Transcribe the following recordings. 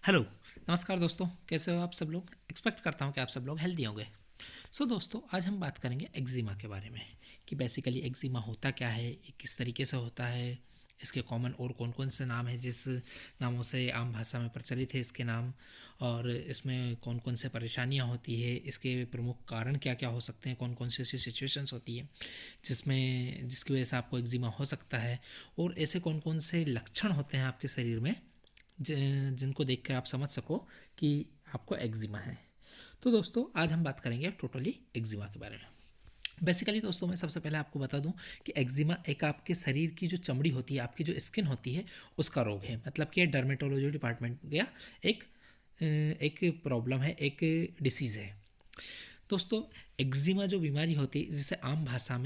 Hello. नमस्कार दोस्तों, कैसे हो आप सब लोग। एक्सपेक्ट करता हूँ कि आप सब लोग हेल्दी होंगे। दोस्तों, आज हम बात करेंगे एक्जिमा के बारे में कि बेसिकली एक्जिमा होता क्या है, ये किस तरीके से होता है, इसके कॉमन और कौन कौन से नाम हैं जिस नामों से आम भाषा में प्रचलित है इसके नाम, और इसमें कौन कौन से परेशानियाँ होती है, इसके प्रमुख कारण क्या क्या हो सकते हैं, कौन कौन सी ऐसी सिचुएशंस होती है जिसकी वजह से आपको एक्जिमा हो सकता है, और ऐसे कौन कौन से लक्षण होते हैं आपके शरीर में जिनको देख कर आप समझ सको कि आपको एक्जिमा है। तो दोस्तों, आज हम बात करेंगे टोटली एक्जिमा के बारे में। बेसिकली दोस्तों, मैं सबसे पहले आपको बता दूं कि एक्जिमा एक आपके शरीर की जो चमड़ी होती है, आपकी जो स्किन होती है, उसका रोग है। मतलब कि डर्मेटोलॉजी डिपार्टमेंट गया एक एक प्रॉब्लम है, एक डिसीज़ है। दोस्तों, एक्जिमा जो बीमारी होती है, जिसे आम भाषा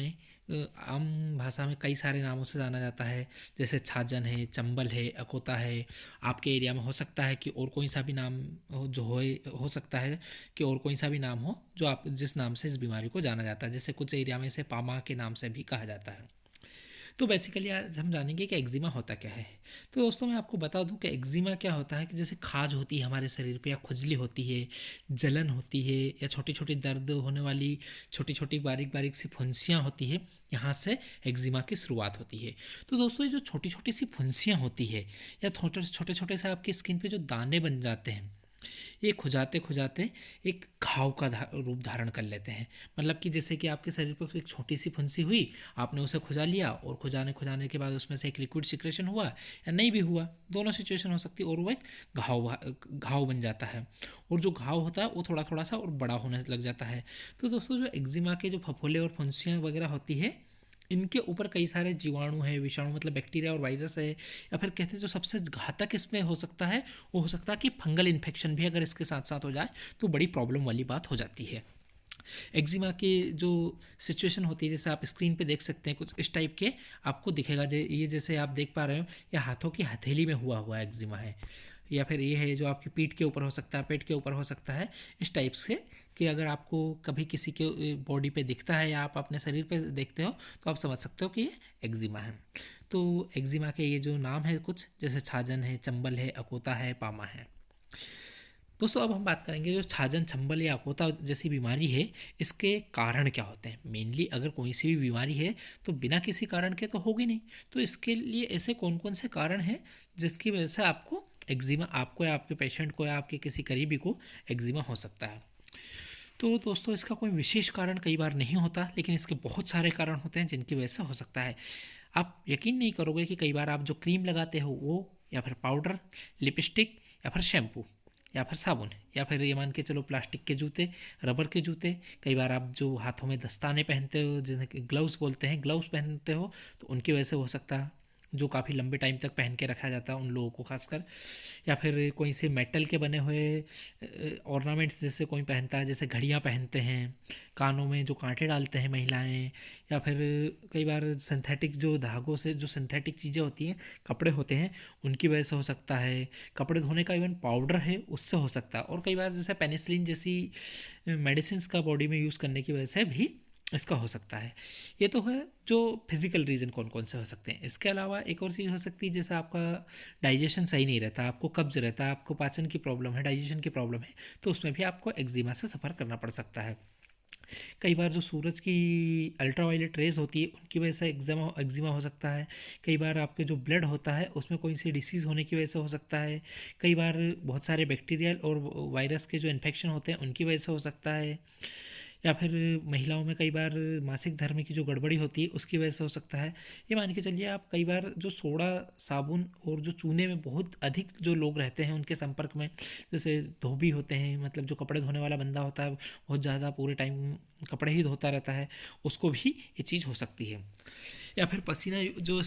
में कई सारे नामों से जाना जाता है, जैसे छाजन है, चंबल है, अकोता है। आपके एरिया में हो सकता है कि और कोई सा भी नाम हो सकता है कि और कोई सा भी नाम हो जो आप जिस नाम से इस बीमारी को जाना जाता है। जैसे कुछ एरिया में इसे पामा के नाम से भी कहा जाता है। तो बेसिकली आज हम जानेंगे कि एक्जिमा होता क्या है। तो दोस्तों, मैं आपको बता दूं कि एक्जिमा क्या होता है कि जैसे खाज होती है हमारे शरीर पे, या खुजली होती है, जलन होती है, या छोटी छोटी दर्द होने वाली छोटी छोटी बारीक बारीक सी फुंसियाँ होती है, यहाँ से एक्जिमा की शुरुआत होती है। तो दोस्तों, ये जो छोटी छोटी सी फुंसियाँ होती है, या छोटे छोटे छोटे से आपकी स्किन पे जो दाने बन जाते हैं, ये खुजाते खुजाते एक घाव का रूप धारण कर लेते हैं। मतलब कि जैसे कि आपके शरीर पर एक छोटी सी फुंसी हुई, आपने उसे खुजा लिया, और खुजाने खुजाने के बाद उसमें से एक लिक्विड सिक्रेशन हुआ या नहीं भी हुआ, दोनों सिचुएशन हो सकती है, और वो एक घाव बन जाता है। और जो घाव होता है वो थोड़ा थोड़ा सा और बड़ा होने लग जाता है। तो दोस्तों, जो एक्जिमा के जो फफोले और फुंसियाँ वगैरह होती है, इनके ऊपर कई सारे जीवाणु है, विषाणु मतलब बैक्टीरिया और वायरस है, या फिर कहते हैं जो सबसे घातक इसमें हो सकता है वो हो सकता है कि फंगल इन्फेक्शन भी अगर इसके साथ साथ हो जाए तो बड़ी प्रॉब्लम वाली बात हो जाती है। एक्जिमा की जो सिचुएशन होती है, जैसे आप स्क्रीन पे देख सकते हैं, कुछ इस टाइप के आपको दिखेगा। ये जैसे आप देख पा रहे हो, ये हाथों की हथेली में हुआ एक्जिमा है, या फिर ये है जो आपकी पीठ के ऊपर हो सकता है, पेट के ऊपर हो सकता है, इस टाइप से। कि अगर आपको कभी किसी के बॉडी पे दिखता है या आप अपने शरीर पे देखते हो तो आप समझ सकते हो कि ये एक्जिमा है। तो एक्जिमा के ये जो नाम है कुछ, जैसे छाजन है, चंबल है, अकोता है, पामा है। दोस्तों, अब हम बात करेंगे जो छाजन, चंबल या अकोता जैसी बीमारी है, इसके कारण क्या होते हैं। मेनली अगर कोई सी भी बीमारी है तो बिना किसी कारण के तो होगी नहीं। तो इसके लिए ऐसे कौन कौन से कारण हैं जिसकी वजह से आपको एक्जिमा, आपको या आपके पेशेंट को या आपके किसी करीबी को एक्जिमा हो सकता है। तो दोस्तों, इसका कोई विशेष कारण कई बार नहीं होता, लेकिन इसके बहुत सारे कारण होते हैं जिनकी वजह से हो सकता है। आप यकीन नहीं करोगे कि कई बार आप जो क्रीम लगाते हो वो, या फिर पाउडर, लिपस्टिक, या फिर शैम्पू, या फिर साबुन, या फिर ये मान के चलो प्लास्टिक के जूते, रबर के जूते, कई बार आप जो हाथों में दस्ताने पहनते हो जिन्हें ग्लव्स बोलते हैं, ग्लव्स पहनते हो, तो उनकी वजह से हो सकता है, जो काफ़ी लंबे टाइम तक पहन के रखा जाता है उन लोगों को खासकर। या फिर कोई से मेटल के बने हुए ऑर्नामेंट्स जैसे कोई पहनता है, जैसे घड़ियाँ पहनते हैं, कानों में जो कांटे डालते हैं महिलाएं, या फिर कई बार सिंथेटिक जो धागों से जो सिंथेटिक चीज़ें होती हैं, कपड़े होते हैं, उनकी वजह से हो सकता है। कपड़े धोने का इवन पाउडर है, उससे हो सकता है। और कई बार जैसे पेनिसिलिन जैसी मेडिसिन का बॉडी में यूज़ करने की वजह से भी इसका हो सकता है। ये तो है जो फिजिकल रीज़न कौन कौन से हो सकते हैं। इसके अलावा एक और चीज़ हो सकती है, जैसे आपका डाइजेशन सही नहीं रहता, आपको कब्ज रहता है, आपको पाचन की प्रॉब्लम है, डाइजेशन की प्रॉब्लम है, तो उसमें भी आपको एक्जिमा से सफ़र करना पड़ सकता है। कई बार जो सूरज की अल्ट्रावायलेट रेज होती है उनकी वजह से एक्जिमा हो सकता है। कई बार आपके जो ब्लड होता है उसमें कोई सी डिसीज़ होने की वजह से हो सकता है। कई बार बहुत सारे बैक्टीरियल और वायरस के जो इन्फेक्शन होते हैं उनकी वजह से हो सकता है। या फिर महिलाओं में कई बार मासिक धर्म की जो गड़बड़ी होती है उसकी वजह से हो सकता है। ये मान के चलिए, आप कई बार जो सोडा, साबुन और जो चूने में बहुत अधिक जो लोग रहते हैं उनके संपर्क में, जैसे धोबी होते हैं, मतलब जो कपड़े धोने वाला बंदा होता है, बहुत ज़्यादा पूरे टाइम कपड़े ही धोता रहता है, उसको भी ये चीज़ हो सकती है। या फिर पसीना, जो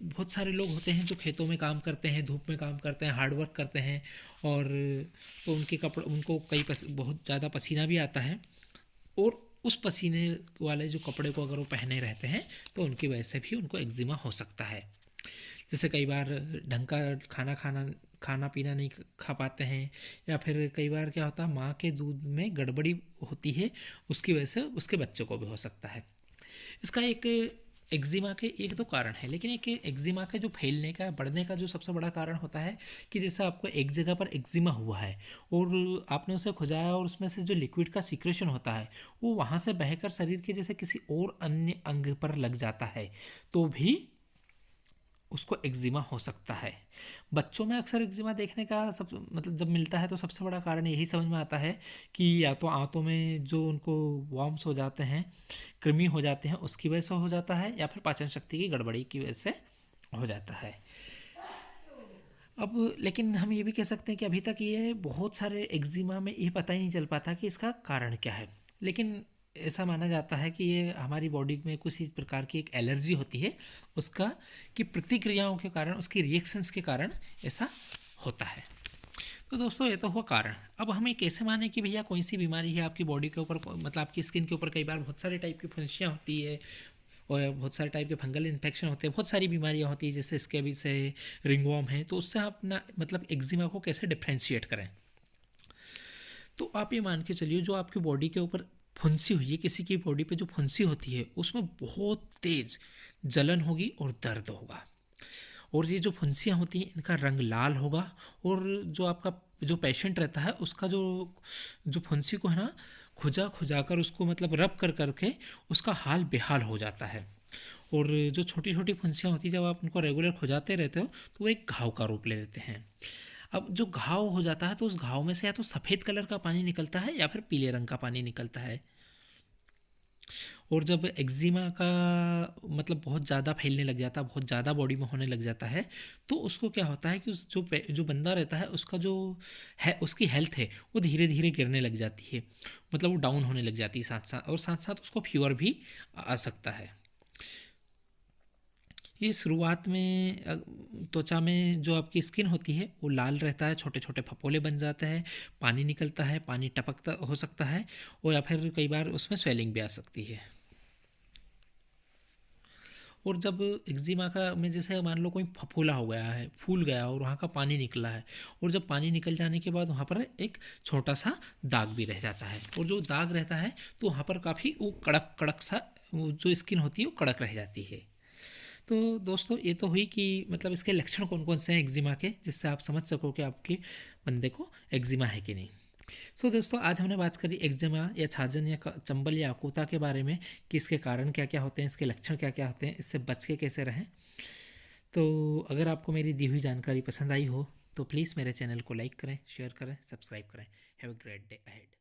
बहुत सारे लोग होते हैं जो खेतों में काम करते हैं, धूप में काम करते हैं, हार्ड वर्क करते हैं, और तो उनके कपड़े, उनको बहुत ज़्यादा पसीना भी आता है, और उस पसीने वाले जो कपड़े को अगर वो पहने रहते हैं तो उनकी वजह से भी उनको एक्जिमा हो सकता है। जैसे कई बार ढंग का खाना पीना नहीं खा पाते हैं, या फिर कई बार क्या होता है, माँ के दूध में गड़बड़ी होती है, उसकी वजह से उसके बच्चों को भी हो सकता है। इसका एक एक्जिमा के एक दो कारण है, लेकिन एक एक्जिमा के जो फैलने का बढ़ने का जो सबसे बड़ा कारण होता है कि जैसे आपको एक जगह पर एक्जिमा हुआ है और आपने उसे खुजाया और उसमें से जो लिक्विड का सिक्रेशन होता है वो वहाँ से बहकर शरीर के जैसे किसी और अन्य अंग पर लग जाता है तो भी उसको एक्जिमा हो सकता है। बच्चों में अक्सर एक्जिमा देखने का सब मतलब जब मिलता है तो सबसे बड़ा कारण यही समझ में आता है कि या तो आंतों में जो उनको वॉर्म्स हो जाते हैं, कृमि हो जाते हैं, उसकी वजह से हो जाता है या फिर पाचन शक्ति की गड़बड़ी की वजह से हो जाता है। अब लेकिन हम ये भी कह सकते हैं कि अभी तक ये बहुत सारे एक्जिमा में ये पता ही नहीं चल पाता कि इसका कारण क्या है, लेकिन ऐसा माना जाता है कि ये हमारी बॉडी में कुछ इस प्रकार की एक एलर्जी होती है उसका, कि प्रतिक्रियाओं के कारण, उसकी रिएक्शंस के कारण ऐसा होता है। तो दोस्तों ये तो हुआ कारण। अब हमें कैसे माने कि भैया कौन सी बीमारी है आपकी बॉडी के ऊपर, मतलब आपकी स्किन के ऊपर कई बार बहुत सारे टाइप की फुंसियाँ होती है और बहुत सारे टाइप के फंगल इन्फेक्शन होते हैं, बहुत सारी बीमारियां होती है जैसे स्कैबिस है, रिंगवॉर्म है, तो उससे आप ना मतलब एक्जिमा को कैसे डिफ्रेंशिएट करें। तो आप ये मान के चलिए जो आपकी बॉडी के ऊपर फुंसी हुई है, किसी की बॉडी पे जो फुंसी होती है उसमें बहुत तेज जलन होगी और दर्द होगा, और ये जो फुंसियाँ होती हैं इनका रंग लाल होगा, और जो आपका जो पेशेंट रहता है उसका जो जो फुंसी को है ना खुजा खुजा कर उसको मतलब रब कर करके उसका हाल बेहाल हो जाता है। और जो छोटी छोटी फुंसियाँ होती हैं जब आप उनको रेगुलर खुजाते रहते हो तो वो एक घाव का रूप ले लेते हैं। अब जो घाव हो जाता है तो उस घाव में से या तो सफ़ेद कलर का पानी निकलता है या फिर पीले रंग का पानी निकलता है। और जब एक्जिमा का मतलब बहुत ज़्यादा फैलने लग जाता है, बहुत ज़्यादा बॉडी में होने लग जाता है, तो उसको क्या होता है कि उस जो बंदा रहता है उसका जो है उसकी हेल्थ है वो धीरे धीरे गिरने लग जाती है, मतलब वो डाउन होने लग जाती है साथ साथ, और साथ साथ उसको फीवर भी आ सकता है। ये शुरुआत में त्वचा में जो आपकी स्किन होती है वो लाल रहता है, छोटे छोटे फपोले बन जाते हैं, पानी निकलता है, पानी टपकता हो सकता है, और या फिर कई बार उसमें स्वेलिंग भी आ सकती है। और जब एक्जिमा का में जैसे मान लो कोई फफूला हो गया है, फूल गया और वहाँ का पानी निकला है, और जब पानी निकल जाने के बाद वहाँ पर एक छोटा सा दाग भी रह जाता है, और जो दाग रहता है तो वहाँ पर काफ़ी वो कड़क कड़क सा वो जो स्किन होती है वो कड़क रह जाती है। तो दोस्तों ये तो हुई कि मतलब इसके लक्षण कौन कौन से हैं एक्जिमा के, जिससे आप समझ सको कि आपके बंदे को एक्जिमा है कि नहीं। सो दोस्तों आज हमने बात करी एक्जिमा या छाजन या चंबल या अकूता के बारे में कि इसके कारण क्या क्या होते हैं, इसके लक्षण क्या क्या होते हैं, इससे बच के कैसे रहें। तो अगर आपको मेरी दी हुई जानकारी पसंद आई हो तो प्लीज़ मेरे चैनल को लाइक करें, शेयर करें, सब्सक्राइब करें। Have a great day ahead.